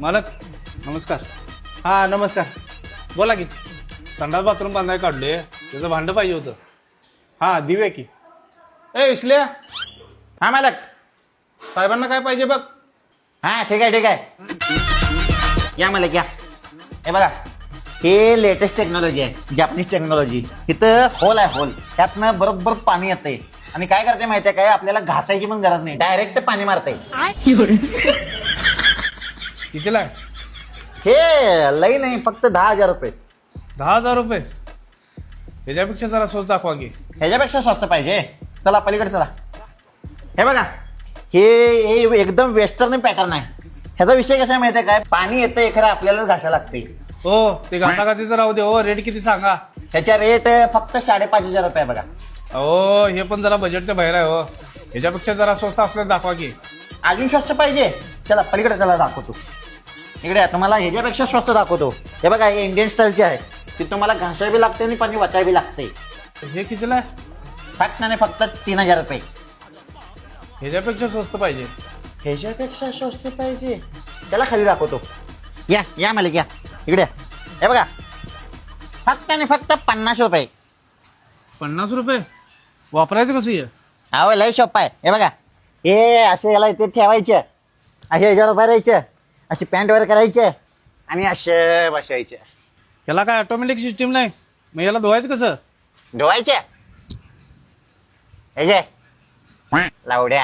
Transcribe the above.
मालक नमस्कार. हा नमस्कार. बोला की. संडास बाथरूम बांधाय काढले, त्याचं भांडं पाहिजे होतं. हा दिव्या की. ए विसल्या, हा मालक. साहेबांना काय पाहिजे बघ. हा ठीक आहे ठीक आहे. या मालक या. हे बघा, हे लेटेस्ट टेक्नॉलॉजी आहे, जॅपनीज टेक्नॉलॉजी. इथं होल आहे, होल. त्यातनं बरोबर पाणी येतंय आणि काय करते माहिती आहे काय, आपल्याला घासायची पण गरज नाही, डायरेक्ट पाणी मारते. कितीला आहे? हे लई नाही, फक्त 10,000 रुपये. 10,000 रुपये. ह्याच्यापेक्षा जरा स्वस्त दाखवा की. ह्याच्यापेक्षा स्वस्त पाहिजे. चला पलीकडे चला. हे बघा, हे एकदम वेस्टर्न पॅटर्न आहे. ह्याचा विषय कसा माहिती आहे काय, पाणी येतंय खरं आपल्याला घासायला लागते. हो ते घासाघासीचं राहू दे. हो रेट किती सांगा. त्याच्या रेट फक्त 5,500 रुपये बघा. हो हे पण जरा बजेटच्या बाहेर आहे. हो ह्याच्यापेक्षा जरा स्वस्त असलं दाखवा की. अजून स्वस्त पाहिजे. चला पलीकडे चला, दाखवतो. इकडे या, तुम्हाला ह्याच्यापेक्षा स्वस्त दाखवतो. हे बघा, हे इंडियन स्टाईलचे आहे. ते तुम्हाला घासावी लागते आणि पाणी वाचावी लागते. हे कितीला आहे? फक्त आणि फक्त 3,000 रुपये. ह्याच्यापेक्षा स्वस्त पाहिजे. ह्याच्यापेक्षा स्वस्त पाहिजे. चला खाली दाखवतो. या या मालिक या, इकडे या. हे बघा, फक्त आणि फक्त 50 रुपये. 50 रुपये वापरायचं कसं आहे? अहो लय शॉप आहे. हे बघा, हे असे याला इथे ठेवायचे, असे ह्याच्यावर भरायचे, अशी पॅन्ट वर करायचे आणि असे बसायचे. याला काय ऑटोमॅटिक सिस्टीम नाही, मग याला धुवायचं कसं? धुवायचे. हे जे लावड्या.